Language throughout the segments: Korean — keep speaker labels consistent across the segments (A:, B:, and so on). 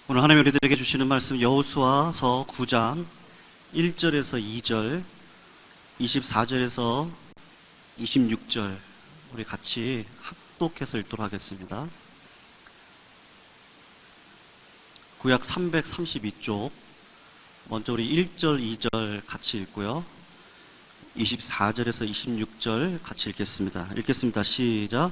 A: 오늘 하나님 우리들에게 주시는 말씀 여호수아서 9장 1절에서 2절, 24절에서 26절 우리 같이 합독해서 읽도록 하겠습니다. 구약 332쪽 먼저 우리 1절, 2절 같이 읽고요. 24절에서 26절 같이 읽겠습니다. 시작.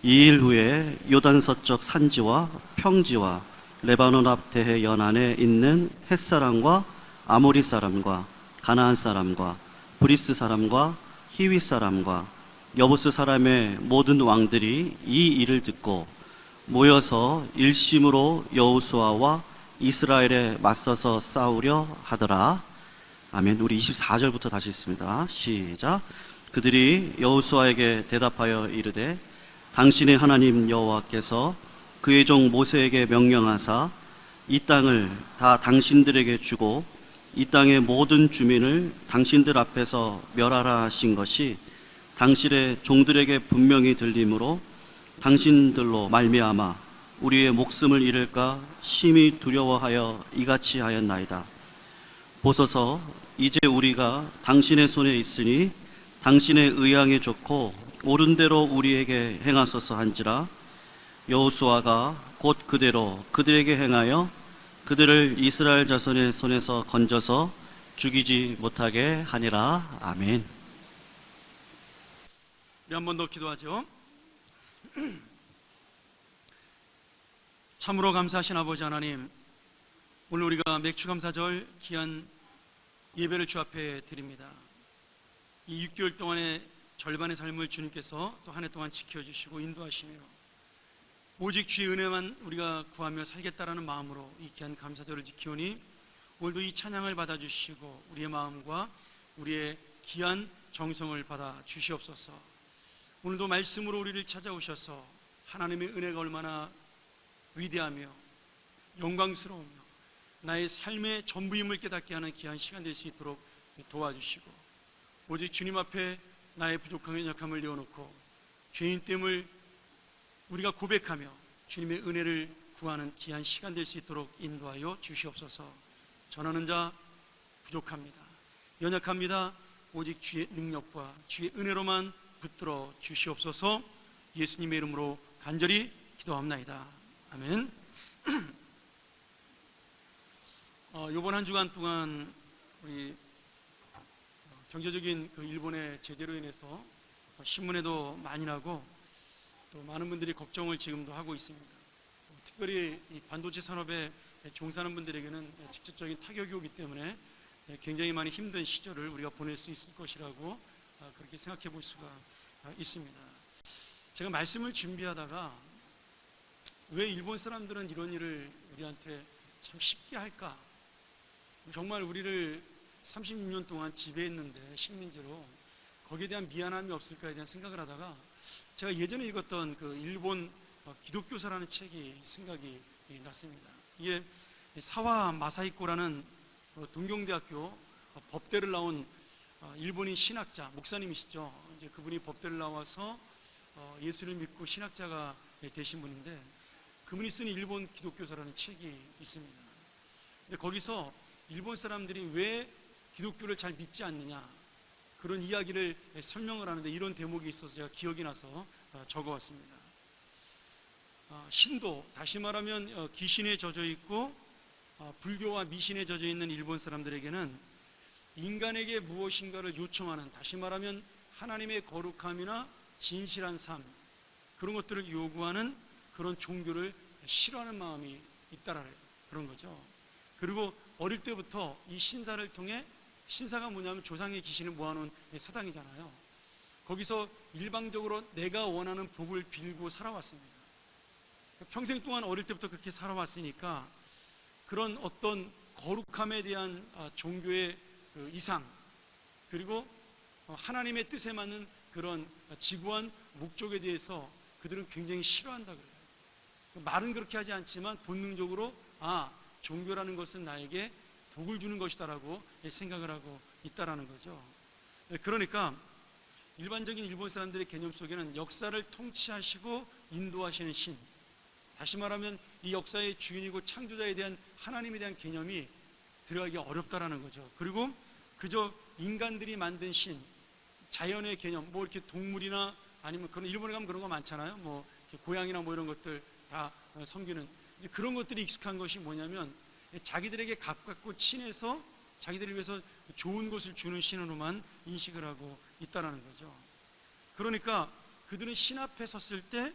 A: 2일 후에 요단 서쪽 산지와 평지와 레바논 앞 대해 연안에 있는 헷사람과 아모리 사람과 가나안 사람과 브리스 사람과 히위 사람과 여부스 사람의 모든 왕들이 이 일을 듣고 모여서 일심으로 여호수아와 이스라엘에 맞서서 싸우려 하더라. 아멘. 우리 24절부터 다시 읽습니다. 시작. 그들이 여호수아에게 대답하여 이르되 당신의 하나님 여호와께서 그의 종 모세에게 명령하사 이 땅을 다 당신들에게 주고 이 땅의 모든 주민을 당신들 앞에서 멸하라 하신 것이 당신의 종들에게 분명히 들리므로 당신들로 말미암아 우리의 목숨을 잃을까 심히 두려워하여 이같이 하였나이다. 보소서, 이제 우리가 당신의 손에 있으니 당신의 의향에 좋고 옳은 대로 우리에게 행하소서 한지라. 여호수아가 곧 그대로 그들에게 행하여 그들을 이스라엘 자손의 손에서 건져서 죽이지 못하게 하니라. 아멘.
B: 우리 한 번 더 기도하죠. 참으로 감사하신 아버지 하나님, 오늘 우리가 맥주감사절 귀한 예배를 주 앞에 드립니다. 이 6개월 동안의 절반의 삶을 주님께서 또 한 해 동안 지켜주시고 인도하시며 오직 주의 은혜만 우리가 구하며 살겠다라는 마음으로 이 귀한 감사절을 지키오니 오늘도 이 찬양을 받아주시고 우리의 마음과 우리의 귀한 정성을 받아 주시옵소서. 오늘도 말씀으로 우리를 찾아오셔서 하나님의 은혜가 얼마나 위대하며 영광스러우며 나의 삶의 전부임을 깨닫게 하는 귀한 시간 될 수 있도록 도와주시고 오직 주님 앞에 나의 부족함과 연약함을 내어놓고 죄인됨을 우리가 고백하며 주님의 은혜를 구하는 귀한 시간 될 수 있도록 인도하여 주시옵소서. 전하는 자 부족합니다. 연약합니다. 오직 주의 능력과 주의 은혜로만 붙들어 주시옵소서. 예수님의 이름으로 간절히 기도합나이다. 아멘. 이번 한 주간 동안 우리 경제적인 그 일본의 제재로 인해서 신문에도 많이 나고 또 많은 분들이 걱정을 지금도 하고 있습니다. 특별히 이 반도체 산업에 종사하는 분들에게는 직접적인 타격이 오기 때문에 굉장히 많이 힘든 시절을 우리가 보낼 수 있을 것이라고 그렇게 생각해 볼 수가 있습니다. 제가 말씀을 준비하다가 왜 일본 사람들은 이런 일을 우리한테 참 쉽게 할까? 정말 우리를 36년 동안 지배했는데 식민지로 거기에 대한 미안함이 없을까에 대한 생각을 하다가 제가 예전에 읽었던 그 일본 기독교사라는 책이 생각이 났습니다. 이게 사와 마사히코라는 동경대학교 법대를 나온 일본인 신학자 목사님이시죠. 이제 그분이 법대를 나와서 예수를 믿고 신학자가 되신 분인데 그분이 쓴 일본 기독교사라는 책이 있습니다. 근데 거기서 일본 사람들이 왜 기독교를 잘 믿지 않느냐 그런 이야기를 설명을 하는데 이런 대목이 있어서 제가 기억이 나서 적어왔습니다. 신도, 다시 말하면 귀신에 젖어 있고 불교와 미신에 젖어 있는 일본 사람들에게는 인간에게 무엇인가를 요청하는, 다시 말하면 하나님의 거룩함이나 진실한 삶 그런 것들을 요구하는 그런 종교를 싫어하는 마음이 있다라는 그런 거죠. 그리고 어릴 때부터 이 신사를 통해, 신사가 뭐냐면 조상의 귀신을 모아놓은 사당이잖아요. 거기서 일방적으로 내가 원하는 복을 빌고 살아왔습니다. 평생 동안 어릴 때부터 그렇게 살아왔으니까 그런 어떤 거룩함에 대한 종교의 그 이상 그리고 하나님의 뜻에 맞는 그런 지구한 목적에 대해서 그들은 굉장히 싫어한다 그래요. 말은 그렇게 하지 않지만 본능적으로 종교라는 것은 나에게 복을 주는 것이다라고 생각을 하고 있다라는 거죠. 그러니까 일반적인 일본 사람들의 개념 속에는 역사를 통치하시고 인도하시는 신, 다시 말하면 이 역사의 주인이고 창조자에 대한 하나님에 대한 개념이 들어가기 어렵다라는 거죠. 그리고 그저 인간들이 만든 신, 자연의 개념, 뭐 이렇게 동물이나 아니면 그런 일본에 가면 그런 거 많잖아요. 뭐 고양이나 뭐 이런 것들 다 섬기는 그런 것들이 익숙한 것이 뭐냐면 자기들에게 가깝고 친해서 자기들을 위해서 좋은 것을 주는 신으로만 인식을 하고 있다라는 거죠. 그러니까 그들은 신 앞에 섰을 때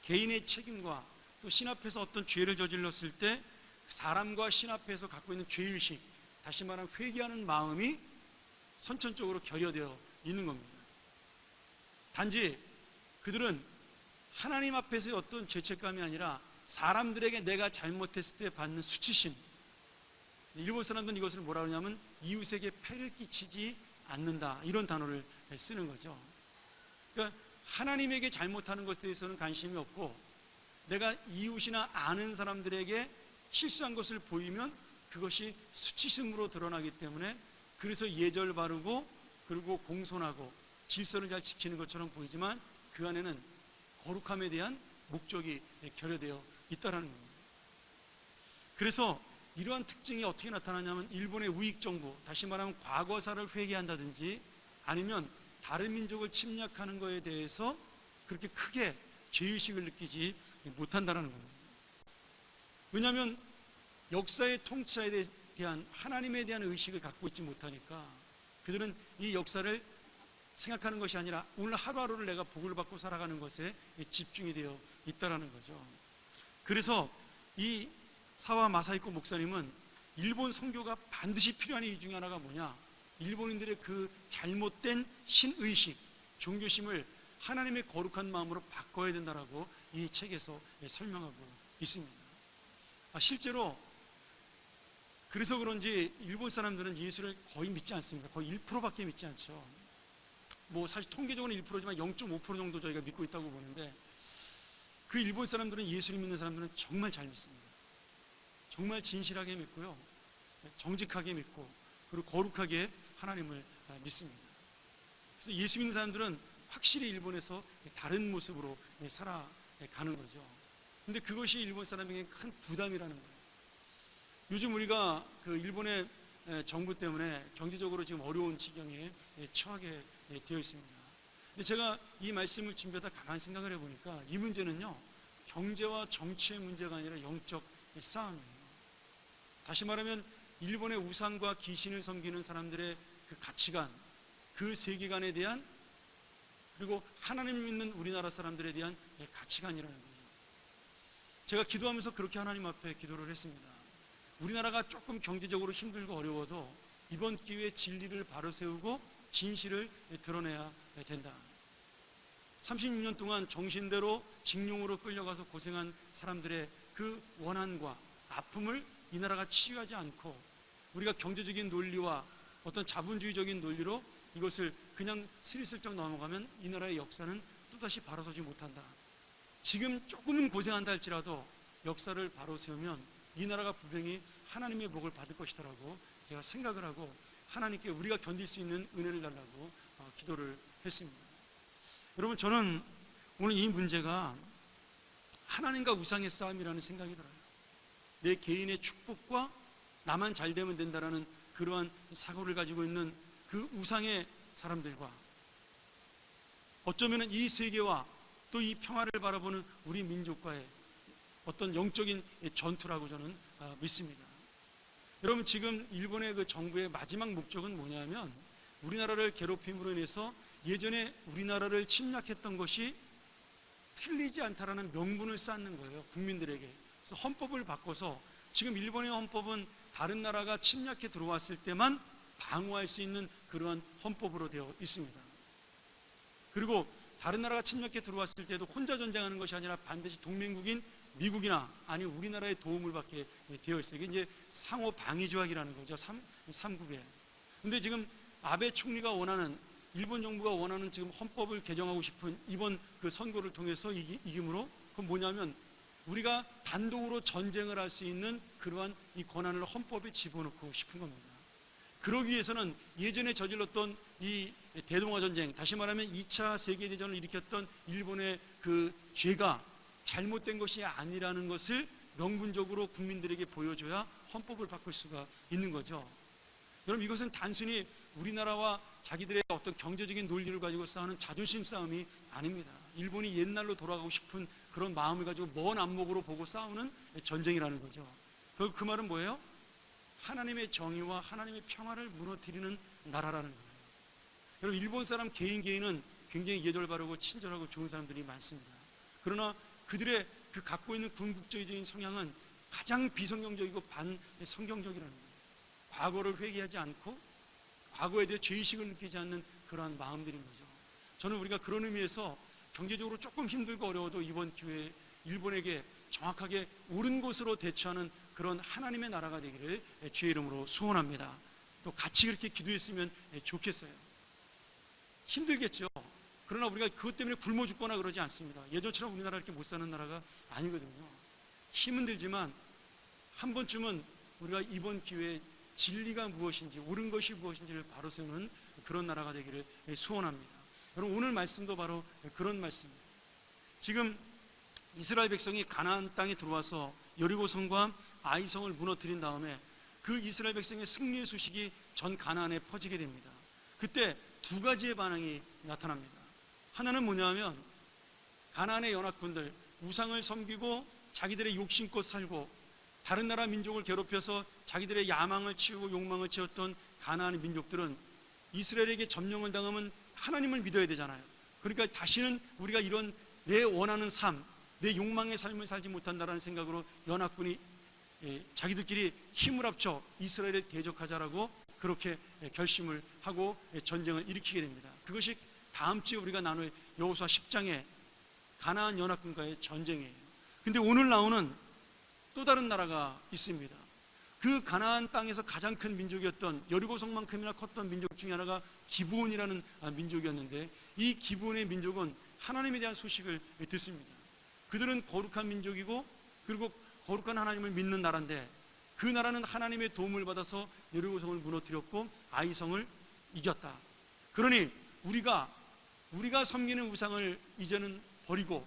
B: 개인의 책임과 또 신 앞에서 어떤 죄를 저질렀을 때 사람과 신 앞에서 갖고 있는 죄의식, 다시 말하면 회개하는 마음이 선천적으로 결여되어 있는 겁니다. 단지 그들은 하나님 앞에서의 어떤 죄책감이 아니라 사람들에게 내가 잘못했을 때 받는 수치심, 일본 사람들은 이것을 뭐라 그러냐면 이웃에게 폐를 끼치지 않는다, 이런 단어를 쓰는 거죠. 그러니까 하나님에게 잘못하는 것에 대해서는 관심이 없고 내가 이웃이나 아는 사람들에게 실수한 것을 보이면 그것이 수치심으로 드러나기 때문에 그래서 예절 바르고 그리고 공손하고 질서를 잘 지키는 것처럼 보이지만 그 안에는 거룩함에 대한 목적이 결여되어 있다는 겁니다. 그래서 이러한 특징이 어떻게 나타나냐면 일본의 우익정부, 다시 말하면 과거사를 회개한다든지 아니면 다른 민족을 침략하는 것에 대해서 그렇게 크게 죄의식을 느끼지 못한다는 겁니다. 왜냐하면 역사의 통치에 대한 하나님에 대한 의식을 갖고 있지 못하니까 그들은 이 역사를 생각하는 것이 아니라 오늘 하루하루를 내가 복을 받고 살아가는 것에 집중이 되어 있다는 거죠. 그래서 이 사와 마사히코 목사님은 일본 선교가 반드시 필요한 이유 중에 하나가 뭐냐, 일본인들의 그 잘못된 신의식, 종교심을 하나님의 거룩한 마음으로 바꿔야 된다라고 이 책에서 설명하고 있습니다. 실제로 그래서 그런지 일본 사람들은 예수를 거의 믿지 않습니다. 거의 1%밖에 믿지 않죠. 뭐 사실 통계적으로는 1%지만 0.5% 정도 저희가 믿고 있다고 보는데 그 일본 사람들은 예수를 믿는 사람들은 정말 잘 믿습니다. 정말 진실하게 믿고요, 정직하게 믿고 그리고 거룩하게 하나님을 믿습니다. 그래서 예수 믿는 사람들은 확실히 일본에서 다른 모습으로 살아가는 거죠. 근데 그것이 일본 사람에게 큰 부담이라는 거예요. 요즘 우리가 그 일본의 정부 때문에 경제적으로 지금 어려운 지경에 처하게 되어 있습니다. 근데 제가 이 말씀을 준비하다 가만히 생각을 해보니까 이 문제는요, 경제와 정치의 문제가 아니라 영적 싸움이에요. 다시 말하면 일본의 우상과 귀신을 섬기는 사람들의 그 가치관, 그 세계관에 대한, 그리고 하나님 믿는 우리나라 사람들에 대한 가치관이라는 거죠. 제가 기도하면서 그렇게 하나님 앞에 기도를 했습니다. 우리나라가 조금 경제적으로 힘들고 어려워도 이번 기회에 진리를 바로 세우고 진실을 드러내야 된다. 36년 동안 정신대로 징용으로 끌려가서 고생한 사람들의 그 원한과 아픔을 이 나라가 치유하지 않고 우리가 경제적인 논리와 어떤 자본주의적인 논리로 이것을 그냥 스리슬쩍 넘어가면 이 나라의 역사는 또다시 바로 서지 못한다. 지금 조금은 고생한다 할지라도 역사를 바로 세우면 이 나라가 분명히 하나님의 복을 받을 것이라고 제가 생각을 하고 하나님께 우리가 견딜 수 있는 은혜를 달라고 기도를 했습니다. 여러분, 저는 오늘 이 문제가 하나님과 우상의 싸움이라는 생각이 들어요. 내 개인의 축복과 나만 잘 되면 된다라는 그러한 사고를 가지고 있는 그 우상의 사람들과 어쩌면 이 세계와 또 이 평화를 바라보는 우리 민족과의 어떤 영적인 전투라고 저는 믿습니다. 여러분, 지금 일본의 그 정부의 마지막 목적은 뭐냐면 우리나라를 괴롭힘으로 인해서 예전에 우리나라를 침략했던 것이 틀리지 않다라는 명분을 쌓는 거예요, 국민들에게. 그래서 헌법을 바꿔서 지금 일본의 헌법은 다른 나라가 침략해 들어왔을 때만 방어할 수 있는 그러한 헌법으로 되어 있습니다. 그리고 다른 나라가 침략해 들어왔을 때도 혼자 전쟁하는 것이 아니라 반드시 동맹국인 미국이나 아니 우리나라의 도움을 받게 되어 있어요. 이게 이제 상호 방위 조약이라는 거죠. 3국에. 근데 지금 아베 총리가 원하는, 일본 정부가 원하는 지금 헌법을 개정하고 싶은 이번 그 선거를 통해서 이김으로 그건 뭐냐면 우리가 단독으로 전쟁을 할 수 있는 그러한 이 권한을 헌법에 집어넣고 싶은 겁니다. 그러기 위해서는 예전에 저질렀던 이 대동아 전쟁, 다시 말하면 2차 세계대전을 일으켰던 일본의 그 죄가 잘못된 것이 아니라는 것을 명분적으로 국민들에게 보여줘야 헌법을 바꿀 수가 있는 거죠. 여러분, 이것은 단순히 우리나라와 자기들의 어떤 경제적인 논리를 가지고 싸우는 자존심 싸움이 아닙니다. 일본이 옛날로 돌아가고 싶은 그런 마음을 가지고 먼 안목으로 보고 싸우는 전쟁이라는 거죠. 그 말은 뭐예요? 하나님의 정의와 하나님의 평화를 무너뜨리는 나라라는 거예요. 여러분, 일본 사람 개인은 굉장히 예절 바르고 친절하고 좋은 사람들이 많습니다. 그러나 그들의 그 갖고 있는 궁극주의적인 성향은 가장 비성경적이고 반성경적이라는 거예요. 과거를 회개하지 않고 과거에 대해 죄의식을 느끼지 않는 그러한 마음들인 거죠. 저는 우리가 그런 의미에서 경제적으로 조금 힘들고 어려워도 이번 기회에 일본에게 정확하게 옳은 곳으로 대처하는 그런 하나님의 나라가 되기를 주의 이름으로 소원합니다. 또 같이 그렇게 기도했으면 좋겠어요. 힘들겠죠. 그러나 우리가 그것 때문에 굶어 죽거나 그러지 않습니다. 예전처럼 우리나라 이렇게 못 사는 나라가 아니거든요. 힘은 들지만 한 번쯤은 우리가 이번 기회에 진리가 무엇인지, 옳은 것이 무엇인지를 바로 세우는 그런 나라가 되기를 소원합니다. 여러분, 오늘 말씀도 바로 그런 말씀입니다. 지금 이스라엘 백성이 가나안 땅에 들어와서 여리고성과 아이성을 무너뜨린 다음에 그 이스라엘 백성의 승리의 소식이 전 가나안에 퍼지게 됩니다. 그때 두 가지의 반응이 나타납니다. 하나는 뭐냐면, 가나안의 연합군들, 우상을 섬기고 자기들의 욕심껏 살고 다른 나라 민족을 괴롭혀서 자기들의 야망을 치우고 욕망을 채웠던 가나안 민족들은 이스라엘에게 점령을 당하면 하나님을 믿어야 되잖아요. 그러니까 다시는 우리가 이런 내 원하는 삶, 내 욕망의 삶을 살지 못한다라는 생각으로 연합군이 자기들끼리 힘을 합쳐 이스라엘에 대적하자라고 그렇게 결심을 하고 전쟁을 일으키게 됩니다. 그것이 다음 주에 우리가 나눌 여호수아 10장의 가나안 연합군과의 전쟁이에요. 근데 오늘 나오는 또 다른 나라가 있습니다. 그 가나안 땅에서 가장 큰 민족이었던, 여리고성만큼이나 컸던 민족 중에 하나가 기브온이라는 민족이었는데, 이 기브온의 민족은 하나님에 대한 소식을 듣습니다. 그들은 거룩한 민족이고 그리고 거룩한 하나님을 믿는 나라인데, 그 나라는 하나님의 도움을 받아서 여리고성을 무너뜨렸고 아이성을 이겼다. 그러니 우리가 섬기는 우상을 이제는 버리고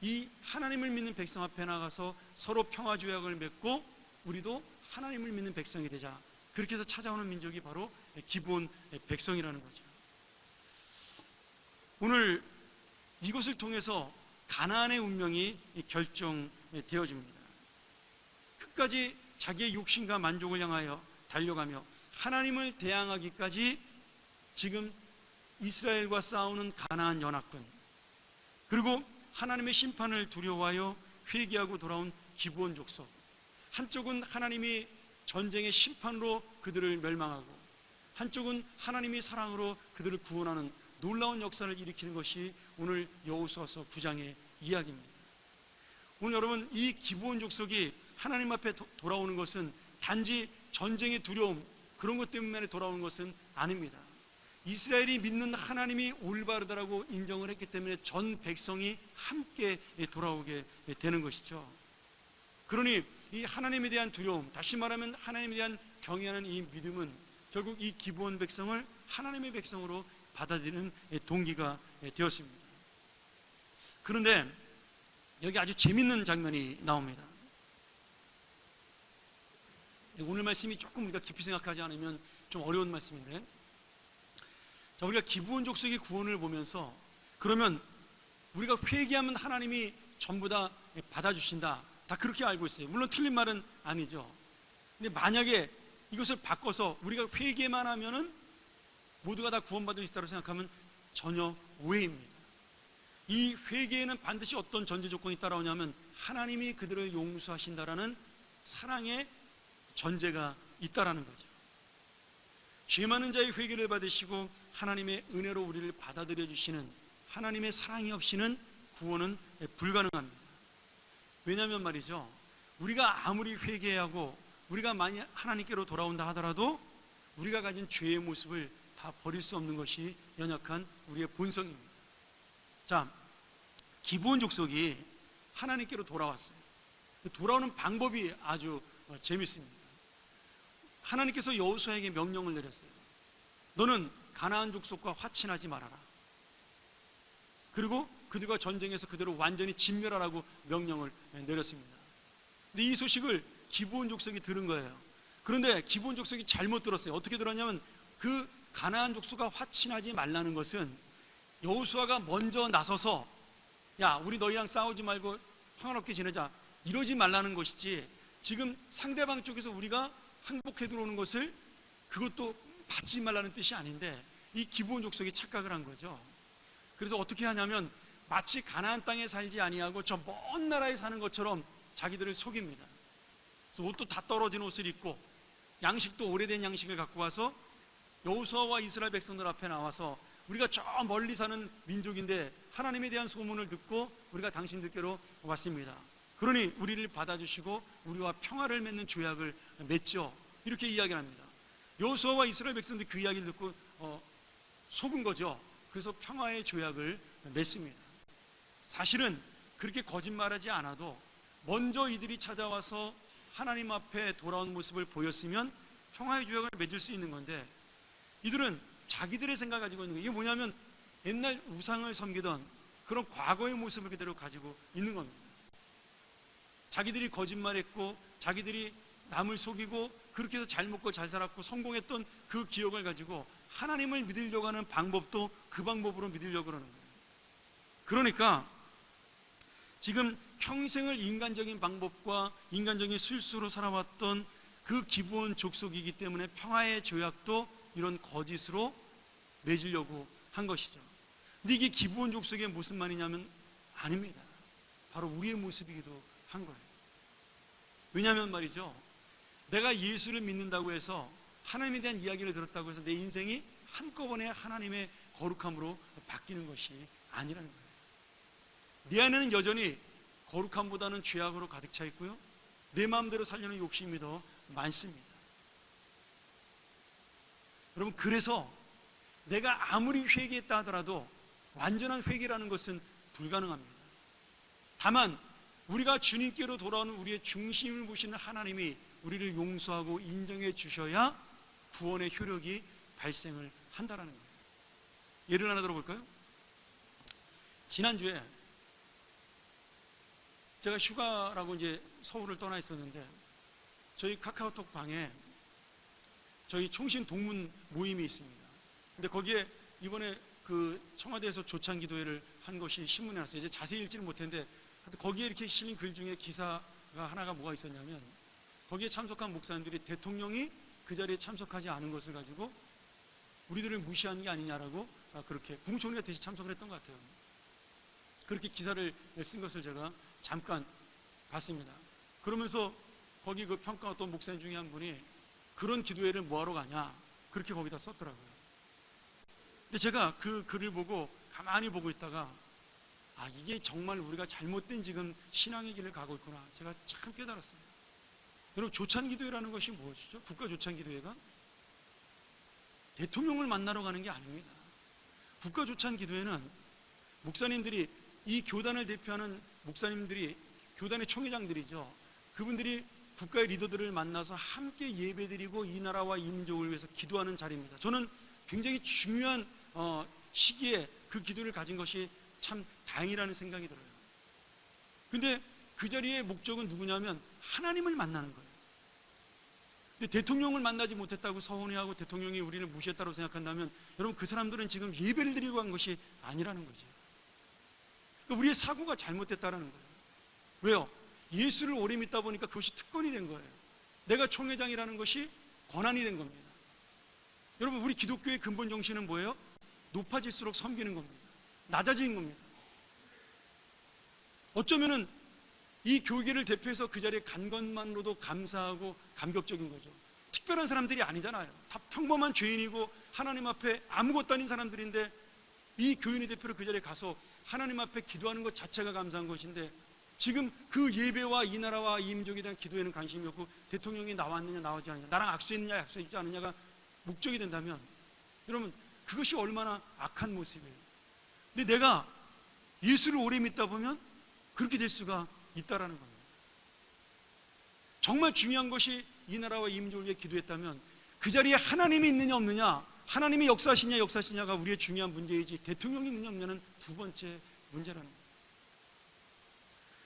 B: 이 하나님을 믿는 백성 앞에 나가서 서로 평화조약을 맺고 우리도 하나님을 믿는 백성이 되자. 그렇게 해서 찾아오는 민족이 바로 기브온 백성이라는 거죠. 오늘 이것을 통해서 가나안의 운명이 결정되어집니다. 끝까지 자기의 욕심과 만족을 향하여 달려가며 하나님을 대항하기까지 지금 이스라엘과 싸우는 가나안 연합군, 그리고 하나님의 심판을 두려워하여 회개하고 돌아온 기브온 족속, 한쪽은 하나님이 전쟁의 심판으로 그들을 멸망하고 한쪽은 하나님이 사랑으로 그들을 구원하는 놀라운 역사를 일으키는 것이 오늘 여호수아서 9장의 이야기입니다. 오늘 여러분, 이 기브온 족속이 하나님 앞에 돌아오는 것은 단지 전쟁의 두려움, 그런 것 때문에 돌아오는 것은 아닙니다. 이스라엘이 믿는 하나님이 올바르다라고 인정을 했기 때문에 전 백성이 함께 돌아오게 되는 것이죠. 그러니 이 하나님에 대한 두려움, 다시 말하면 하나님에 대한 경외하는 이 믿음은 결국 이 기브온 백성을 하나님의 백성으로 받아들이는 동기가 되었습니다. 그런데 여기 아주 재밌는 장면이 나옵니다. 오늘 말씀이 조금 우리가 깊이 생각하지 않으면 좀 어려운 말씀인데, 자, 우리가 기브온 족속의 구원을 보면서 그러면 우리가 회개하면 하나님이 전부 다 받아주신다, 다 그렇게 알고 있어요. 물론 틀린 말은 아니죠. 근데 만약에 이것을 바꿔서 우리가 회개만 하면은 모두가 다 구원받을 수 있다고 생각하면 전혀 오해입니다. 이 회개에는 반드시 어떤 전제 조건이 따라오냐면 하나님이 그들을 용서하신다라는 사랑의 전제가 있다라는 거죠. 죄 많은 자의 회개를 받으시고 하나님의 은혜로 우리를 받아들여 주시는 하나님의 사랑이 없이는 구원은 불가능합니다. 왜냐하면 말이죠, 우리가 아무리 회개하고 우리가 많이 하나님께로 돌아온다 하더라도 우리가 가진 죄의 모습을 다 버릴 수 없는 것이 연약한 우리의 본성입니다. 자, 기브온 족속이 하나님께로 돌아왔어요. 돌아오는 방법이 아주 재밌습니다. 하나님께서 여호수아에게 명령을 내렸어요. 너는 가나안 족속과 화친하지 말아라. 그리고 그들과 전쟁에서 그들을 완전히 진멸하라고 명령을 내렸습니다. 근데 이 소식을 기브온 족속이 들은 거예요. 그런데 기브온 족속이 잘못 들었어요. 어떻게 들었냐면 그 가나안 족속과 화친하지 말라는 것은 여호수아가 먼저 나서서 야, 우리 너희랑 싸우지 말고 평화롭게 지내자, 이러지 말라는 것이지, 지금 상대방 쪽에서 우리가 항복해 들어오는 것을 그것도 받지 말라는 뜻이 아닌데 이 기브온 족속이 착각을 한 거죠. 그래서 어떻게 하냐면 마치 가나안 땅에 살지 아니하고 저 먼 나라에 사는 것처럼 자기들을 속입니다. 그래서 옷도 다 떨어진 옷을 입고 양식도 오래된 양식을 갖고 와서 여호수아와 이스라엘 백성들 앞에 나와서 우리가 저 멀리 사는 민족인데 하나님에 대한 소문을 듣고 우리가 당신들께로 왔습니다. 그러니 우리를 받아주시고 우리와 평화를 맺는 조약을 맺죠. 이렇게 이야기를 합니다. 여호수아와 이스라엘 백성들이 그 이야기를 듣고 속은 거죠. 그래서 평화의 조약을 맺습니다. 사실은 그렇게 거짓말하지 않아도 먼저 이들이 찾아와서 하나님 앞에 돌아온 모습을 보였으면 평화의 조약을 맺을 수 있는 건데, 이들은 자기들의 생각을 가지고 있는 거예요. 이게 뭐냐면 옛날 우상을 섬기던 그런 과거의 모습을 그대로 가지고 있는 겁니다. 자기들이 거짓말했고 자기들이 남을 속이고 그렇게 해서 잘 먹고 잘 살았고 성공했던 그 기억을 가지고 하나님을 믿으려고 하는 방법도 그 방법으로 믿으려고 그러는 거예요. 그러니까 지금 평생을 인간적인 방법과 인간적인 실수로 살아왔던 그 기브온 족속이기 때문에 평화의 조약도 이런 거짓으로 맺으려고 한 것이죠. 근데 이게 기브온 족속의 무슨 말이냐면 아닙니다. 바로 우리의 모습이기도 한 거예요. 왜냐하면 말이죠, 내가 예수를 믿는다고 해서 하나님에 대한 이야기를 들었다고 해서 내 인생이 한꺼번에 하나님의 거룩함으로 바뀌는 것이 아니라는 거예요. 내 안에는 여전히 거룩함보다는 죄악으로 가득 차 있고요, 내 마음대로 살려는 욕심이 더 많습니다. 여러분, 그래서 내가 아무리 회개했다 하더라도 완전한 회개라는 것은 불가능합니다. 다만 우리가 주님께로 돌아오는 우리의 중심을 보시는 하나님이 우리를 용서하고 인정해 주셔야 구원의 효력이 발생을 한다라는 거예요. 예를 하나 들어볼까요? 지난주에 제가 휴가라고 이제 서울을 떠나 있었는데 저희 카카오톡 방에 저희 총신 동문 모임이 있습니다. 근데 거기에 이번에 그 청와대에서 조찬 기도회를 한 것이 신문에 났어요. 이제 자세히 읽지는 못했는데 거기에 이렇게 실린 글 중에 기사가 하나가 뭐가 있었냐면, 거기에 참석한 목사님들이 대통령이 그 자리에 참석하지 않은 것을 가지고 우리들을 무시하는 게 아니냐라고 그렇게 국무총리가 대신 참석을 했던 것 같아요. 그렇게 기사를 쓴 것을 제가 잠깐 봤습니다. 그러면서 거기 그 평가했던 목사님 중에 한 분이 그런 기도회를 뭐하러 가냐, 그렇게 거기다 썼더라고요. 근데 제가 그 글을 보고 가만히 보고 있다가 이게 정말 우리가 잘못된 지금 신앙의 길을 가고 있구나, 제가 참 깨달았어요. 여러분, 조찬기도회라는 것이 무엇이죠? 국가조찬기도회가 대통령을 만나러 가는 게 아닙니다. 국가조찬기도회는 목사님들이, 이 교단을 대표하는 목사님들이, 교단의 총회장들이죠, 그분들이 국가의 리더들을 만나서 함께 예배드리고 이 나라와 이 민족을 위해서 기도하는 자리입니다. 저는 굉장히 중요한 시기에 그 기도를 가진 것이 참 다행이라는 생각이 들어요. 근데 그 자리의 목적은 누구냐면 하나님을 만나는 거예요. 근데 대통령을 만나지 못했다고 서운해하고 대통령이 우리를 무시했다고 생각한다면 여러분, 그 사람들은 지금 예배를 드리고 간 것이 아니라는 거죠. 그러니까 우리의 사고가 잘못됐다는 거예요. 왜요? 예수를 오래 믿다 보니까 그것이 특권이 된 거예요. 내가 총회장이라는 것이 권한이 된 겁니다. 여러분, 우리 기독교의 근본 정신은 뭐예요? 높아질수록 섬기는 겁니다. 낮아지는 겁니다. 어쩌면은 이 교계를 대표해서 그 자리에 간 것만으로도 감사하고 감격적인 거죠. 특별한 사람들이 아니잖아요. 다 평범한 죄인이고 하나님 앞에 아무것도 아닌 사람들인데 이 교인의 대표로 그 자리에 가서 하나님 앞에 기도하는 것 자체가 감사한 것인데, 지금 그 예배와 이 나라와 이 민족에 대한 기도에는 관심이 없고 대통령이 나왔느냐 나오지 않느냐, 나랑 악수했느냐 악수했지 않느냐가 목적이 된다면 여러분, 그것이 얼마나 악한 모습이에요. 근데 내가 예수를 오래 믿다 보면 그렇게 될 수가 있다라는 겁니다. 정말 중요한 것이 이 나라와 이 민족을 위해 기도했다면 그 자리에 하나님이 있느냐 없느냐, 하나님이 역사하시냐가 우리의 중요한 문제이지 대통령이 있느냐 없느냐는 두 번째 문제라는 거예요.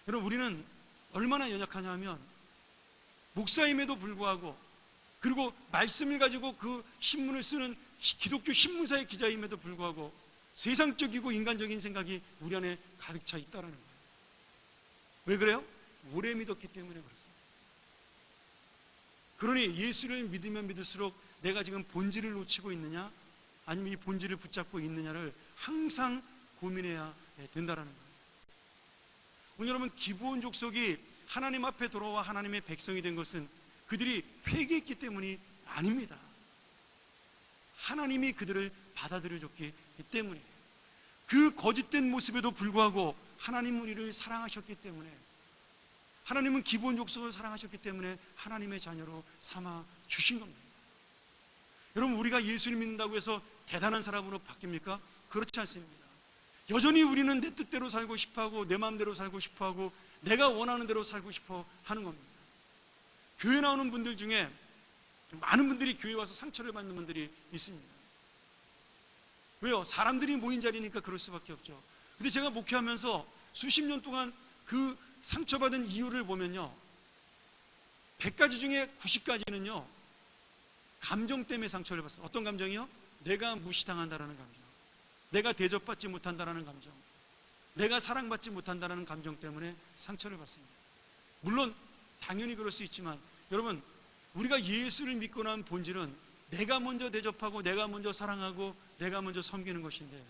B: 여러분, 우리는 얼마나 연약하냐면 목사임에도 불구하고, 그리고 말씀을 가지고 그 신문을 쓰는 기독교 신문사의 기자임에도 불구하고 세상적이고 인간적인 생각이 우리 안에 가득 차 있다는 거예요. 왜 그래요? 오래 믿었기 때문에 그렇습니다. 그러니 예수를 믿으면 믿을수록 내가 지금 본질을 놓치고 있느냐, 아니면 이 본질을 붙잡고 있느냐를 항상 고민해야 된다는 거예요. 오늘 여러분, 기브온 족속이 하나님 앞에 돌아와 하나님의 백성이 된 것은 그들이 회개했기 때문이 아닙니다. 하나님이 그들을 받아들여 줬기 때문에, 그 거짓된 모습에도 불구하고 하나님은 우리를 사랑하셨기 때문에, 하나님은 기브온 족속을 사랑하셨기 때문에 하나님의 자녀로 삼아 주신 겁니다. 여러분, 우리가 예수를 믿는다고 해서 대단한 사람으로 바뀝니까? 그렇지 않습니다. 여전히 우리는 내 뜻대로 살고 싶어하고 내 마음대로 살고 싶어하고 내가 원하는 대로 살고 싶어 하는 겁니다. 교회 나오는 분들 중에 많은 분들이 교회 와서 상처를 받는 분들이 있습니다. 왜요? 사람들이 모인 자리니까 그럴 수밖에 없죠. 근데 제가 목회하면서 수십 년 동안 그 상처받은 이유를 보면요, 100가지 중에 90가지는요 감정 때문에 상처를 받습니다. 어떤 감정이요? 내가 무시당한다라는 감정, 내가 대접받지 못한다라는 감정, 내가 사랑받지 못한다라는 감정 때문에 상처를 받습니다. 물론 당연히 그럴 수 있지만, 여러분, 우리가 예수를 믿고 난 본질은 내가 먼저 대접하고 내가 먼저 사랑하고 내가 먼저 섬기는 것인데,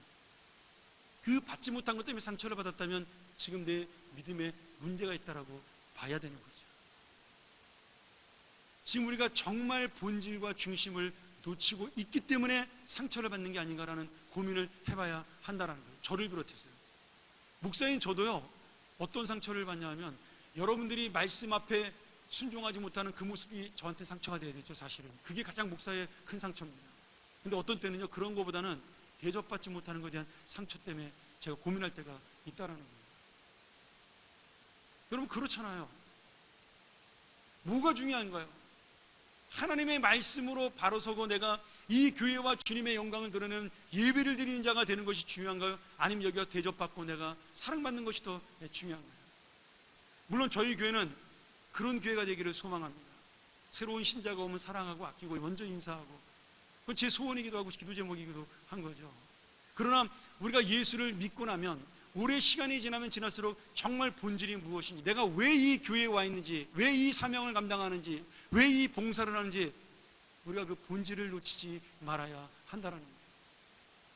B: 그 받지 못한 것 때문에 상처를 받았다면 지금 내 믿음에 문제가 있다라고 봐야 되는 거죠. 지금 우리가 정말 본질과 중심을 놓치고 있기 때문에 상처를 받는 게 아닌가라는 고민을 해봐야 한다는 거예요. 저를 비롯해서요. 목사인 저도요, 어떤 상처를 받냐 하면, 여러분들이 말씀 앞에 순종하지 못하는 그 모습이 저한테 상처가 돼야 되죠. 사실은 그게 가장 목사의 큰 상처입니다. 근데 어떤 때는요, 그런 것보다는 대접받지 못하는 것에 대한 상처 때문에 제가 고민할 때가 있다라는 거예요. 여러분, 그렇잖아요. 뭐가 중요한가요? 하나님의 말씀으로 바로 서고 내가 이 교회와 주님의 영광을 드러내는 예배를 드리는 자가 되는 것이 중요한가요? 아니면 여기가 대접받고 내가 사랑받는 것이 더 중요한가요? 물론 저희 교회는 그런 교회가 되기를 소망합니다. 새로운 신자가 오면 사랑하고 아끼고 먼저 인사하고, 그건 제 소원이기도 하고 기도 제목이기도 한 거죠. 그러나 우리가 예수를 믿고 나면, 오래 시간이 지나면 지날수록 정말 본질이 무엇인지, 내가 왜 이 교회에 와 있는지, 왜 이 사명을 감당하는지, 왜 이 봉사를 하는지, 우리가 그 본질을 놓치지 말아야 한다는 거예요.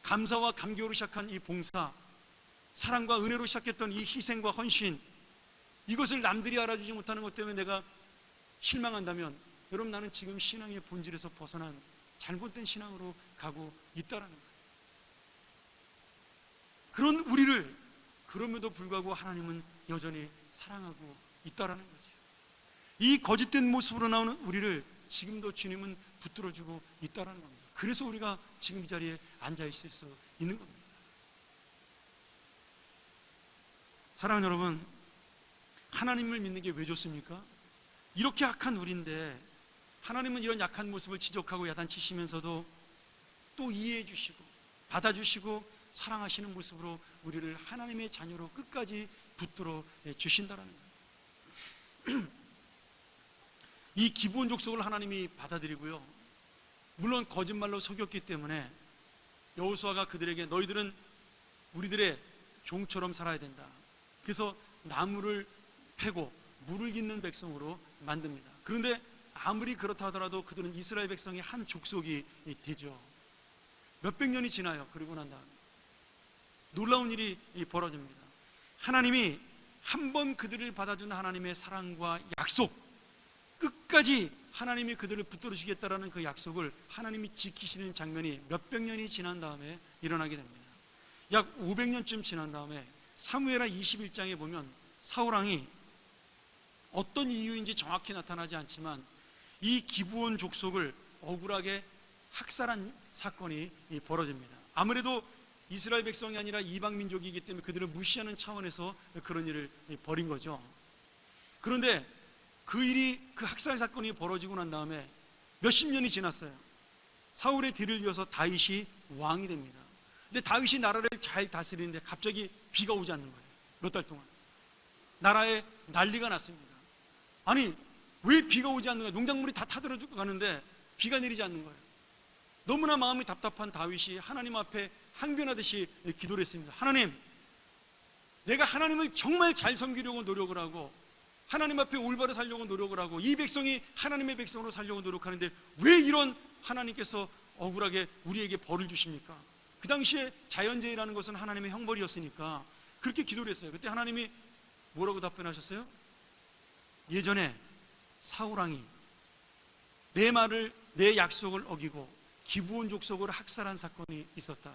B: 감사와 감격으로 시작한 이 봉사, 사랑과 은혜로 시작했던 이 희생과 헌신, 이것을 남들이 알아주지 못하는 것 때문에 내가 실망한다면, 여러분, 나는 지금 신앙의 본질에서 벗어난 잘못된 신앙으로 가고 있다라는 거예요. 그런 우리를, 그럼에도 불구하고 하나님은 여전히 사랑하고 있다라는 거죠. 이 거짓된 모습으로 나오는 우리를 지금도 주님은 붙들어주고 있다라는 겁니다. 그래서 우리가 지금 이 자리에 앉아 있을 수 있는 겁니다. 사랑하는 여러분, 하나님을 믿는 게 왜 좋습니까? 이렇게 약한 우리인데 하나님은 이런 약한 모습을 지적하고 야단치시면서도 또 이해해 주시고 받아주시고 사랑하시는 모습으로 우리를 하나님의 자녀로 끝까지 붙들어 주신다라는 거예요. 이 기브온 족속을 하나님이 받아들이고요, 물론 거짓말로 속였기 때문에 여호수아가 그들에게 너희들은 우리들의 종처럼 살아야 된다. 그래서 나무를 패고 물을 깃는 백성으로 만듭니다. 그런데 아무리 그렇다 하더라도 그들은 이스라엘 백성의 한 족속이 되죠. 몇백 년이 지나요. 그리고 난 다음에 놀라운 일이 벌어집니다. 하나님이 한 번 그들을 받아준 하나님의 사랑과 약속, 끝까지 하나님이 그들을 붙들어 주겠다라는 그 약속을 하나님이 지키시는 장면이 몇백 년이 지난 다음에 일어나게 됩니다. 약 500년쯤 지난 다음에 사무엘하 21장에 보면 사울왕이 어떤 이유인지 정확히 나타나지 않지만 이 기브온 족속을 억울하게 학살한 사건이 벌어집니다. 아무래도 이스라엘 백성이 아니라 이방 민족이기 때문에 그들을 무시하는 차원에서 그런 일을 벌인 거죠. 그런데 그 일이, 그 학살 사건이 벌어지고 난 다음에 몇십 년이 지났어요. 사울의 뒤를 이어서 다윗이 왕이 됩니다. 근데 다윗이 나라를 잘 다스리는데 갑자기 비가 오지 않는 거예요. 몇 달 동안 나라에 난리가 났습니다. 아니 왜 비가 오지 않는 거예요? 농작물이 다 타들어 죽고 가는데 비가 내리지 않는 거예요. 너무나 마음이 답답한 다윗이 하나님 앞에 항변하듯이 기도를 했습니다. 하나님, 내가 하나님을 정말 잘 섬기려고 노력을 하고 하나님 앞에 올바로 살려고 노력을 하고 이 백성이 하나님의 백성으로 살려고 노력하는데 왜 이런 하나님께서 억울하게 우리에게 벌을 주십니까? 그 당시에 자연재해라는 것은 하나님의 형벌이었으니까 그렇게 기도를 했어요. 그때 하나님이 뭐라고 답변하셨어요? 예전에 사울왕이 내 말을, 내 약속을 어기고 기브온 족속을 학살한 사건이 있었다.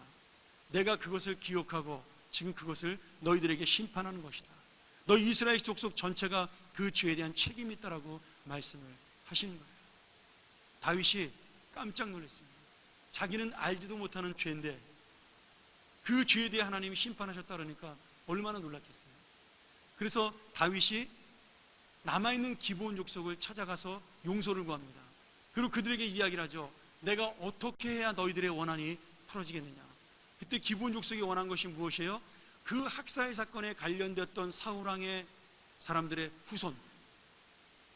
B: 내가 그것을 기억하고 지금 그것을 너희들에게 심판하는 것이다. 너희 이스라엘 족속 전체가 그 죄에 대한 책임이 있다라고 말씀을 하시는 거예요. 다윗이 깜짝 놀랐습니다. 자기는 알지도 못하는 죄인데 그 죄에 대해 하나님이 심판하셨다 그러니까 얼마나 놀랐겠어요. 그래서 다윗이 남아있는 기브온 족속을 찾아가서 용서를 구합니다. 그리고 그들에게 이야기를 하죠. 내가 어떻게 해야 너희들의 원한이 풀어지겠느냐. 그때 기브온 족속이 원한 것이 무엇이에요? 그 학살 사건에 관련되었던 사울왕의 사람들의 후손,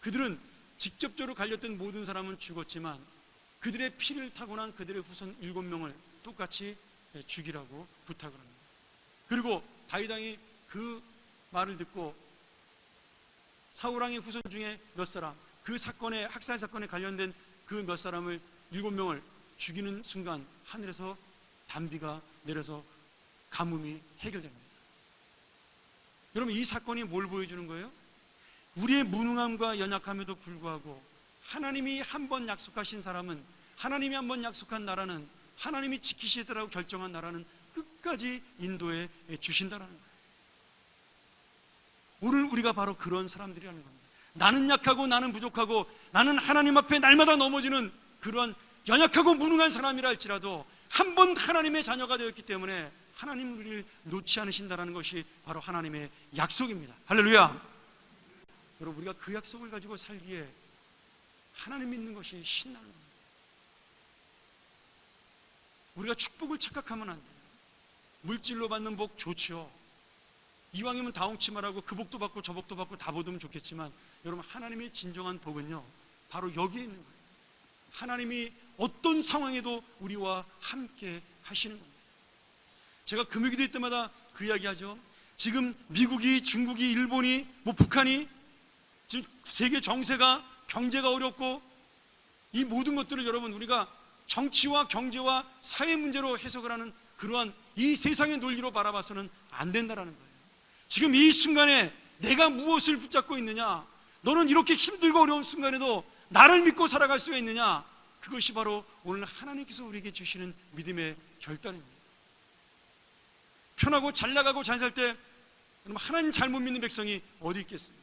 B: 그들은 직접적으로 관련된 모든 사람은 죽었지만 그들의 피를 타고난 그들의 후손 7명을 똑같이 죽이라고 부탁을 합니다. 그리고 다윗 왕이 그 말을 듣고 사울왕의 후손 중에 몇 사람, 그 사건에, 학살 사건에 관련된 그 몇 사람을 7명을 죽이는 순간 하늘에서 단비가 내려서 가뭄이 해결됩니다. 여러분, 이 사건이 뭘 보여주는 거예요? 우리의 무능함과 연약함에도 불구하고 하나님이 한 번 약속하신 사람은, 하나님이 한 번 약속한 나라는, 하나님이 지키시더라고 결정한 나라는 끝까지 인도해 주신다는 거예요. 오늘 우리가 바로 그런 사람들이라는 겁니다. 나는 약하고 나는 부족하고 나는 하나님 앞에 날마다 넘어지는 그런 연약하고 무능한 사람이라 할지라도 한 번 하나님의 자녀가 되었기 때문에 하나님 우리를 놓지 않으신다는 것이 바로 하나님의 약속입니다. 할렐루야. 여러분, 우리가 그 약속을 가지고 살기에 하나님 믿는 것이 신나는 겁니다. 우리가 축복을 착각하면 안 돼요. 물질로 받는 복 좋죠. 이왕이면 다홍치마라고 그 복도 받고 저 복도 받고 다 받으면 좋겠지만 여러분, 하나님의 진정한 복은요 바로 여기에 있는 거예요. 하나님이 어떤 상황에도 우리와 함께 하시는 겁니다. 제가 금요기도회 때마다 그 이야기하죠. 지금 미국이, 중국이, 일본이, 북한이 지금 세계 정세가, 경제가 어렵고 이 모든 것들을 여러분 우리가 정치와 경제와 사회 문제로 해석을 하는 그러한 이 세상의 논리로 바라봐서는 안 된다라는 거예요. 지금 이 순간에 내가 무엇을 붙잡고 있느냐, 너는 이렇게 힘들고 어려운 순간에도 나를 믿고 살아갈 수가 있느냐, 그것이 바로 오늘 하나님께서 우리에게 주시는 믿음의 결단입니다. 편하고 잘 나가고 잘 살 때 하나님 잘못 믿는 백성이 어디 있겠어요?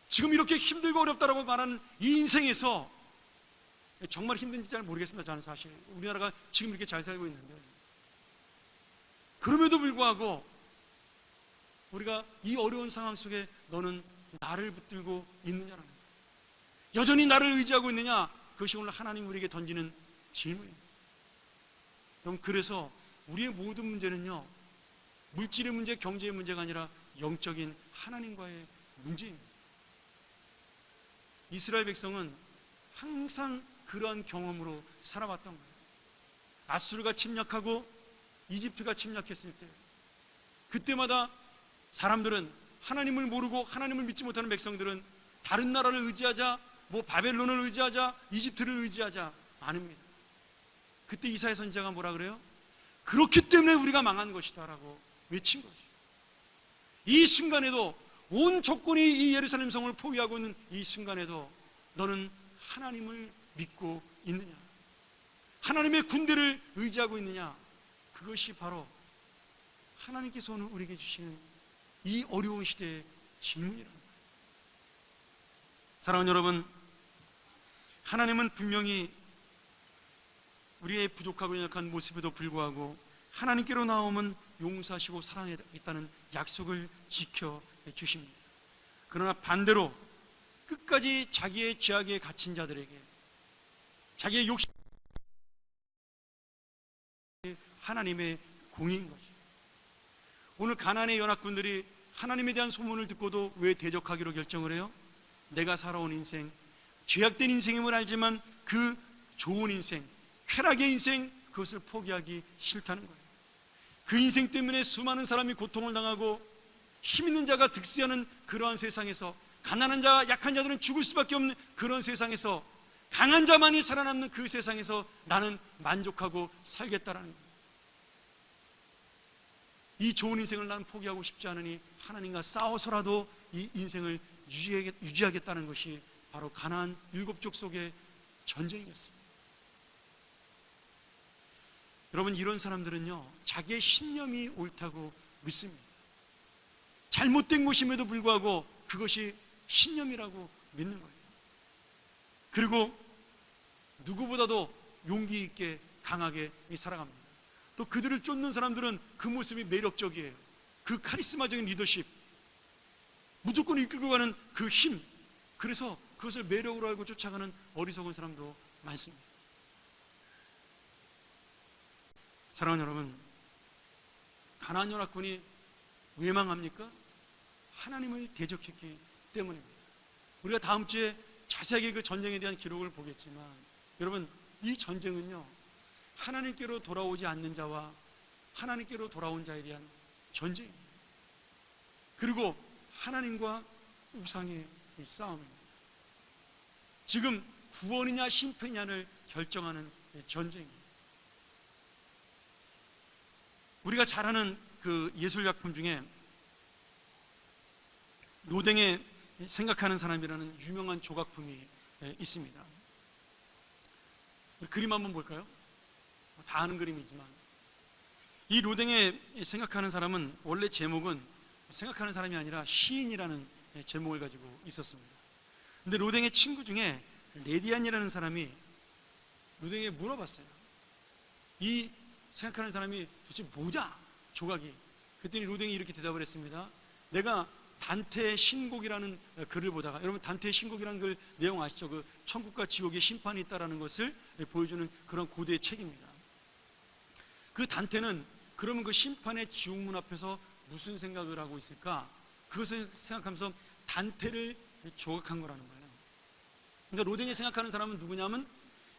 B: 지금 이렇게 힘들고 어렵다라고 말하는 이 인생에서 정말 힘든지 잘 모르겠습니다. 저는 사실 우리나라가 지금 이렇게 잘 살고 있는데 그럼에도 불구하고 우리가 이 어려운 상황 속에 너는 나를 붙들고 있느냐라는 거예요. 여전히 나를 의지하고 있느냐, 그것이 오늘 하나님 우리에게 던지는 질문입니다. 그럼 그래서 우리의 모든 문제는요 물질의 문제, 경제의 문제가 아니라 영적인 하나님과의 문제입니다. 이스라엘 백성은 항상 그런 경험으로 살아왔던 거예요. 아수르가 침략하고 이집트가 침략했을 때 그때마다 사람들은, 하나님을 모르고 하나님을 믿지 못하는 백성들은 다른 나라를 의지하자, 바벨론을 의지하자, 이집트를 의지하자, 아닙니다. 그때 이사야 선지자가 뭐라 그래요? 그렇기 때문에 우리가 망한 것이다 라고 외친 거죠. 이 순간에도, 온 조건이 이 예루살렘 성을 포위하고 있는 이 순간에도 너는 하나님을 믿고 있느냐, 하나님의 군대를 의지하고 있느냐, 그것이 바로 하나님께서 오늘 우리에게 주시는 이 어려운 시대의 질문이라는 거예요. 사랑하는 여러분, 하나님은 분명히 우리의 부족하고 연약한 모습에도 불구하고 하나님께로 나오면 용서하시고 사랑하겠다는 약속을 지켜주십니다. 그러나 반대로 끝까지 자기의 죄악에 갇힌 자들에게, 자기의 욕심 하나님의 공의인 거죠. 오늘 가나안의 연합군들이 하나님에 대한 소문을 듣고도 왜 대적하기로 결정을 해요? 내가 살아온 인생, 죄악된 인생임을 알지만 그 좋은 인생, 쾌락의 인생, 그것을 포기하기 싫다는 거예요. 그 인생 때문에 수많은 사람이 고통을 당하고 힘 있는 자가 득세하는 그러한 세상에서, 가난한 자와 약한 자들은 죽을 수밖에 없는 그런 세상에서, 강한 자만이 살아남는 그 세상에서 나는 만족하고 살겠다라는 거예요. 이 좋은 인생을 나는 포기하고 싶지 않으니 하나님과 싸워서라도 이 인생을 유지하겠다는 것이 바로 가나안 7족 속의 전쟁이었습니다. 여러분, 이런 사람들은요, 자기의 신념이 옳다고 믿습니다. 잘못된 것임에도 불구하고 그것이 신념이라고 믿는 거예요. 그리고 누구보다도 용기 있게 강하게 살아갑니다. 또 그들을 쫓는 사람들은 그 모습이 매력적이에요. 그 카리스마적인 리더십, 무조건 이끌고 가는 그 힘, 그래서 그것을 매력으로 알고 쫓아가는 어리석은 사람도 많습니다. 사랑하는 여러분, 가나안 연합군이 왜 망합니까? 하나님을 대적했기 때문입니다. 우리가 다음 주에 자세하게 그 전쟁에 대한 기록을 보겠지만, 여러분, 이 전쟁은요, 하나님께로 돌아오지 않는 자와 하나님께로 돌아온 자에 대한 전쟁입니다. 그리고 하나님과 우상의 이 싸움입니다. 지금 구원이냐 심판이냐를 결정하는 전쟁입니다. 우리가 잘 아는 그 예술작품 중에 로댕의 생각하는 사람이라는 유명한 조각품이 있습니다. 그림 한번 볼까요? 다 아는 그림이지만, 이 로댕의 생각하는 사람은 원래 제목은 생각하는 사람이 아니라 시인이라는 제목을 가지고 있었습니다. 근데 로댕의 친구 중에 레디안이라는 사람이 로댕에게 물어봤어요. 이 생각하는 사람이 도대체 뭐냐, 조각이. 그랬더니 로댕이 이렇게 대답을 했습니다. 내가 단테의 신곡이라는 글을 보다가, 여러분 단테의 신곡이라는 글 내용 아시죠? 그 천국과 지옥의 심판이 있다라는 것을 보여주는 그런 고대의 책입니다. 그 단테는 그러면 그 심판의 지옥문 앞에서 무슨 생각을 하고 있을까? 그것을 생각하면서 단테를 조각한 거라는 거예요. 그러니까 로댕이 생각하는 사람은 누구냐면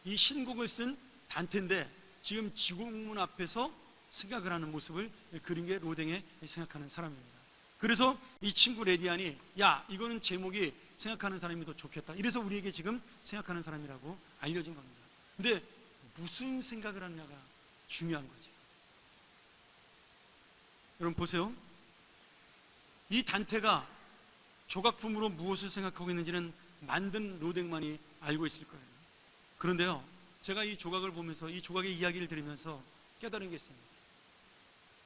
B: 이 신곡을 쓴 단테인데, 지금 지옥문 앞에서 생각을 하는 모습을 그린 게 로댕이 생각하는 사람입니다. 그래서 이 친구 레디안이, 야, 이거는 제목이 생각하는 사람이 더 좋겠다, 이래서 우리에게 지금 생각하는 사람이라고 알려진 겁니다. 근데 무슨 생각을 하느냐가 중요한 거죠. 여러분 보세요. 이 단테가 조각품으로 무엇을 생각하고 있는지는 만든 로댕만이 알고 있을 거예요. 그런데요, 제가 이 조각을 보면서, 이 조각의 이야기를 들으면서 깨달은 게 있습니다.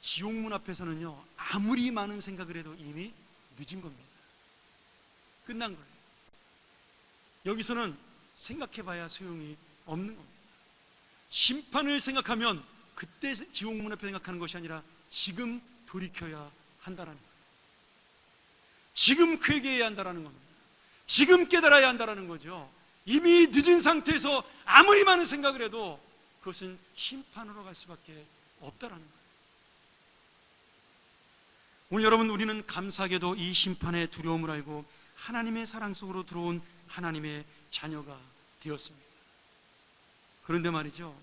B: 지옥문 앞에서는요, 아무리 많은 생각을 해도 이미 늦은 겁니다. 끝난 거예요. 여기서는 생각해봐야 소용이 없는 겁니다. 심판을 생각하면 그때 지옥문 앞에 생각하는 것이 아니라 지금 돌이켜야 한다라는 거예요. 지금 회개해야 한다라는 겁니다. 지금 깨달아야 한다라는 거죠. 이미 늦은 상태에서 아무리 많은 생각을 해도 그것은 심판으로 갈 수밖에 없다라는 거예요. 오늘 여러분, 우리는 감사하게도 이 심판의 두려움을 알고 하나님의 사랑 속으로 들어온 하나님의 자녀가 되었습니다. 그런데 말이죠,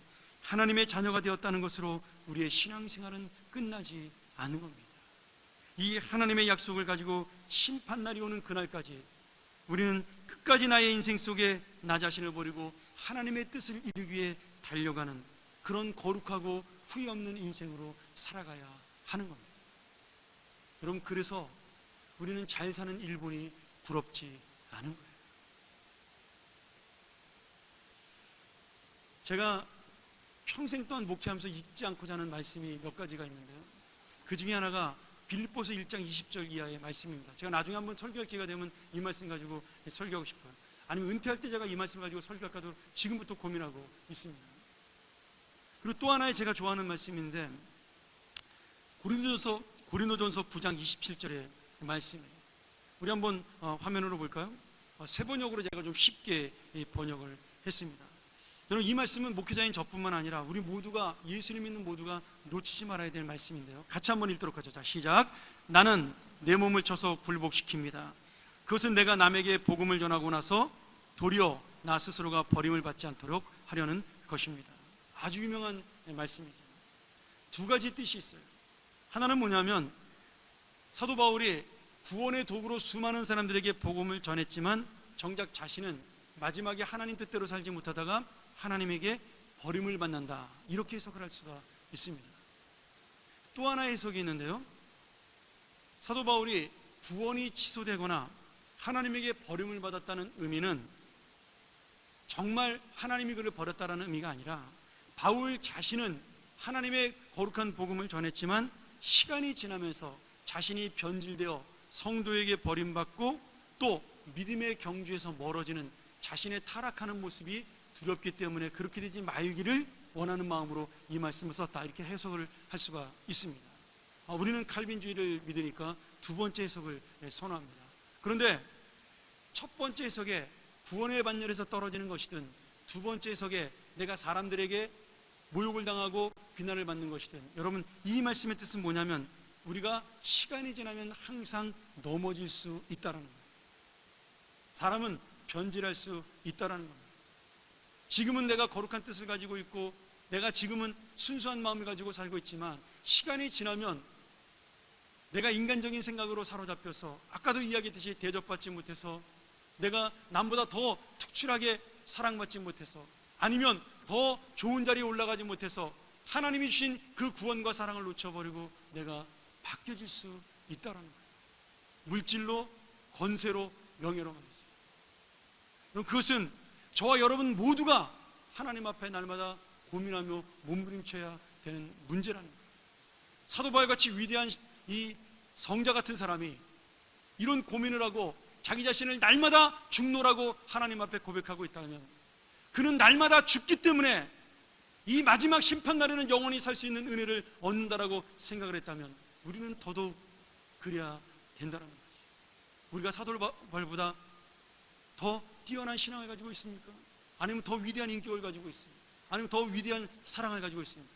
B: 하나님의 자녀가 되었다는 것으로 우리의 신앙생활은 끝나지 않는 겁니다. 이 하나님의 약속을 가지고 심판날이 오는 그날까지 우리는 끝까지 나의 인생 속에 나 자신을 버리고 하나님의 뜻을 이루기 위해 달려가는 그런 거룩하고 후회 없는 인생으로 살아가야 하는 겁니다. 여러분, 그래서 우리는 잘 사는 일본이 부럽지 않은 거예요. 제가 평생 동안 목회하면서 잊지 않고자 하는 말씀이 몇 가지가 있는데요, 그 중에 하나가 빌립보서 1장 20절 이하의 말씀입니다. 제가 나중에 한번 설교할 기회가 되면 이 말씀 가지고 설교하고 싶어요. 아니면 은퇴할 때 제가 이 말씀 가지고 설교할까도 지금부터 고민하고 있습니다. 그리고 또 하나의 제가 좋아하는 말씀인데, 고린도전서 9장 27절의 말씀이에요. 우리 한번 화면으로 볼까요? 세 번역으로 제가 좀 쉽게 번역을 했습니다. 여러분, 이 말씀은 목회자인 저뿐만 아니라 우리 모두가, 예수를 믿는 모두가 놓치지 말아야 될 말씀인데요. 같이 한번 읽도록 하죠. 자, 시작. 나는 내 몸을 쳐서 굴복시킵니다. 그것은 내가 남에게 복음을 전하고 나서 도리어 나 스스로가 버림을 받지 않도록 하려는 것입니다. 아주 유명한 말씀이죠. 두 가지 뜻이 있어요. 하나는 뭐냐면, 사도 바울이 구원의 도구로 수많은 사람들에게 복음을 전했지만 정작 자신은 마지막에 하나님 뜻대로 살지 못하다가 하나님에게 버림을 받는다, 이렇게 해석을 할 수가 있습니다. 또 하나의 해석이 있는데요, 사도 바울이 구원이 취소되거나 하나님에게 버림을 받았다는 의미는 정말 하나님이 그를 버렸다는 의미가 아니라, 바울 자신은 하나님의 거룩한 복음을 전했지만 시간이 지나면서 자신이 변질되어 성도에게 버림받고 또 믿음의 경주에서 멀어지는 자신의 타락하는 모습이 두렵기 때문에 그렇게 되지 말기를 원하는 마음으로 이 말씀을 썼다, 이렇게 해석을 할 수가 있습니다. 우리는 칼빈주의를 믿으니까 두 번째 해석을 선호합니다. 그런데 첫 번째 해석에 구원의 반열에서 떨어지는 것이든, 두 번째 해석에 내가 사람들에게 모욕을 당하고 비난을 받는 것이든, 여러분, 이 말씀의 뜻은 뭐냐면, 우리가 시간이 지나면 항상 넘어질 수 있다는 거예요. 사람은 변질할 수 있다는 겁니다. 지금은 내가 거룩한 뜻을 가지고 있고 내가 지금은 순수한 마음을 가지고 살고 있지만, 시간이 지나면 내가 인간적인 생각으로 사로잡혀서 아까도 이야기했듯이 대접받지 못해서, 내가 남보다 더 특출하게 사랑받지 못해서, 아니면 더 좋은 자리에 올라가지 못해서 하나님이 주신 그 구원과 사랑을 놓쳐버리고 내가 바뀌어질 수 있다는 거예요. 물질로, 권세로, 명예로 말이죠. 그럼 그것은 저와 여러분 모두가 하나님 앞에 날마다 고민하며 몸부림쳐야 되는 문제라는 거예요. 사도 바울같이 위대한 이 성자 같은 사람이 이런 고민을 하고 자기 자신을 날마다 죽노라고 하나님 앞에 고백하고 있다면, 그는 날마다 죽기 때문에 이 마지막 심판날에는 영원히 살 수 있는 은혜를 얻는다라고 생각을 했다면, 우리는 더더욱 그래야 된다는 거죠. 우리가 사도 바울보다 더 뛰어난 신앙을 가지고 있습니까? 아니면 더 위대한 인격을 가지고 있습니까? 아니면 더 위대한 사랑을 가지고 있습니까?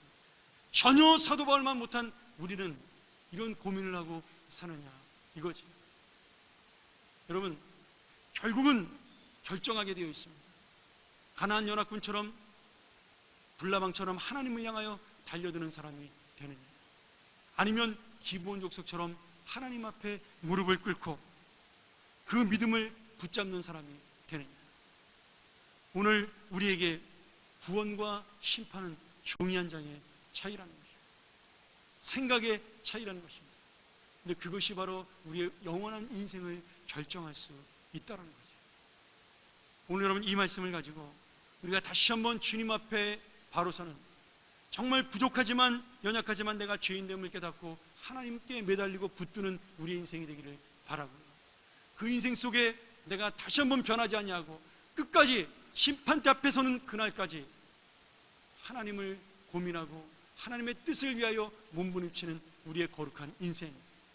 B: 전혀 사도 바울만 못한 우리는 이런 고민을 하고 사느냐, 이거지. 여러분, 결국은 결정하게 되어 있습니다. 가나안 연합군처럼, 불나방처럼 하나님을 향하여 달려드는 사람이 되느냐, 아니면 기브온 족속처럼 하나님 앞에 무릎을 꿇고 그 믿음을 붙잡는 사람이 되느냐. 오늘 우리에게 구원과 심판은 종이 한 장의 차이라는 것입니다. 생각의 차이라는 것입니다. 근데 그것이 바로 우리의 영원한 인생을 결정할 수 있다는 거죠. 오늘 여러분, 이 말씀을 가지고 우리가 다시 한번 주님 앞에 바로 서는, 정말 부족하지만 연약하지만 내가 죄인됨을 깨닫고 하나님께 매달리고 붙드는 우리의 인생이 되기를 바라고요. 그 인생 속에 내가 다시 한번 변하지 않냐고 끝까지 심판대 앞에 서는 그날까지 하나님을 고민하고 하나님의 뜻을 위하여 몸부림치는 우리의 거룩한 인생,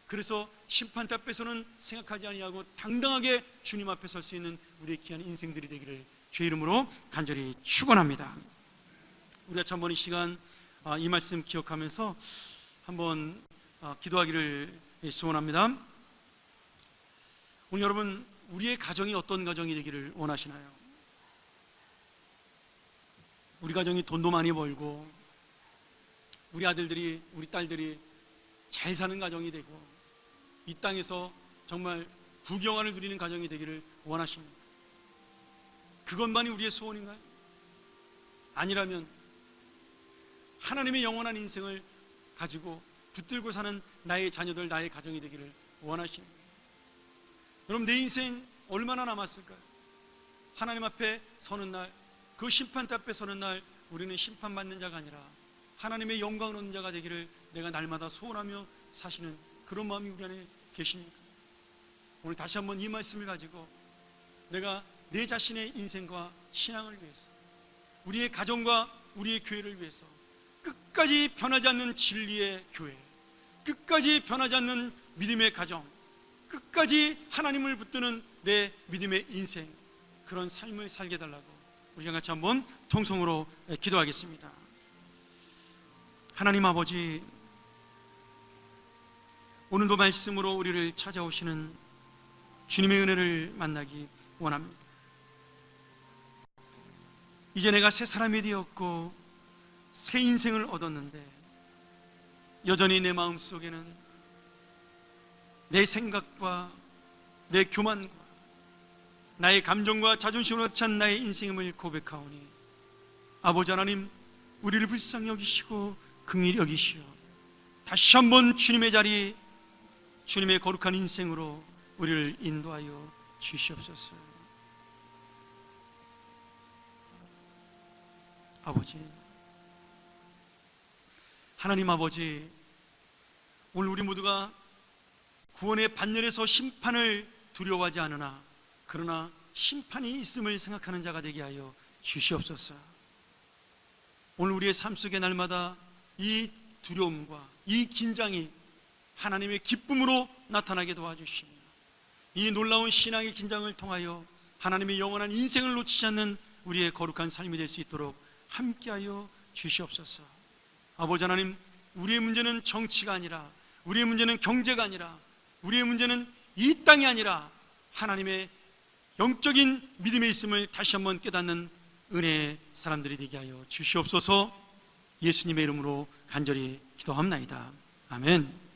B: 그래서 심판대 앞에서는 생각하지 아니하고 당당하게 주님 앞에 설 수 있는 우리의 귀한 인생들이 되기를 주의 이름으로 간절히 축원합니다. 우리가 한번 이 시간 이 말씀 기억하면서 한번 기도하기를 소원합니다. 오늘 여러분, 우리의 가정이 어떤 가정이 되기를 원하시나요? 우리 가정이 돈도 많이 벌고 우리 아들들이, 우리 딸들이 잘 사는 가정이 되고 이 땅에서 정말 부경화를 누리는 가정이 되기를 원하십니까? 그것만이 우리의 소원인가요? 아니라면 하나님의 영원한 인생을 가지고 붙들고 사는 나의 자녀들, 나의 가정이 되기를 원하십니까? 여러분, 내 인생 얼마나 남았을까요? 하나님 앞에 서는 날, 그 심판대 앞에 서는 날, 우리는 심판받는 자가 아니라 하나님의 영광을 얻는 자가 되기를 내가 날마다 소원하며 사시는 그런 마음이 우리 안에 계십니까? 오늘 다시 한번 이 말씀을 가지고 내가 내 자신의 인생과 신앙을 위해서, 우리의 가정과 우리의 교회를 위해서 끝까지 변하지 않는 진리의 교회, 끝까지 변하지 않는 믿음의 가정, 끝까지 하나님을 붙드는 내 믿음의 인생, 그런 삶을 살게 달라고 우리가 같이 한번 통성으로 기도하겠습니다. 하나님 아버지, 오늘도 말씀으로 우리를 찾아오시는 주님의 은혜를 만나기 원합니다. 이제 내가 새 사람이 되었고 새 인생을 얻었는데 여전히 내 마음속에는 내 생각과 내 교만과 나의 감정과 자존심으로 찬 나의 인생임을 고백하오니 아버지 하나님, 우리를 불쌍히 여기시고 긍휼히 여기시어 다시 한번 주님의 자리, 주님의 거룩한 인생으로 우리를 인도하여 주시옵소서. 아버지, 하나님 아버지, 오늘 우리 모두가 구원의 반열에서 심판을 두려워하지 않으나 그러나 심판이 있음을 생각하는 자가 되게 하여 주시옵소서. 오늘 우리의 삶 속에 날마다 이 두려움과 이 긴장이 하나님의 기쁨으로 나타나게 도와주시며 이 놀라운 신앙의 긴장을 통하여 하나님의 영원한 인생을 놓치지 않는 우리의 거룩한 삶이 될 수 있도록 함께하여 주시옵소서. 아버지 하나님, 우리의 문제는 정치가 아니라, 우리의 문제는 경제가 아니라, 우리의 문제는 이 땅이 아니라 하나님의 영적인 믿음에 있음을 다시 한번 깨닫는 은혜의 사람들이 되게 하여 주시옵소서. 예수님의 이름으로 간절히 기도합나이다. 아멘.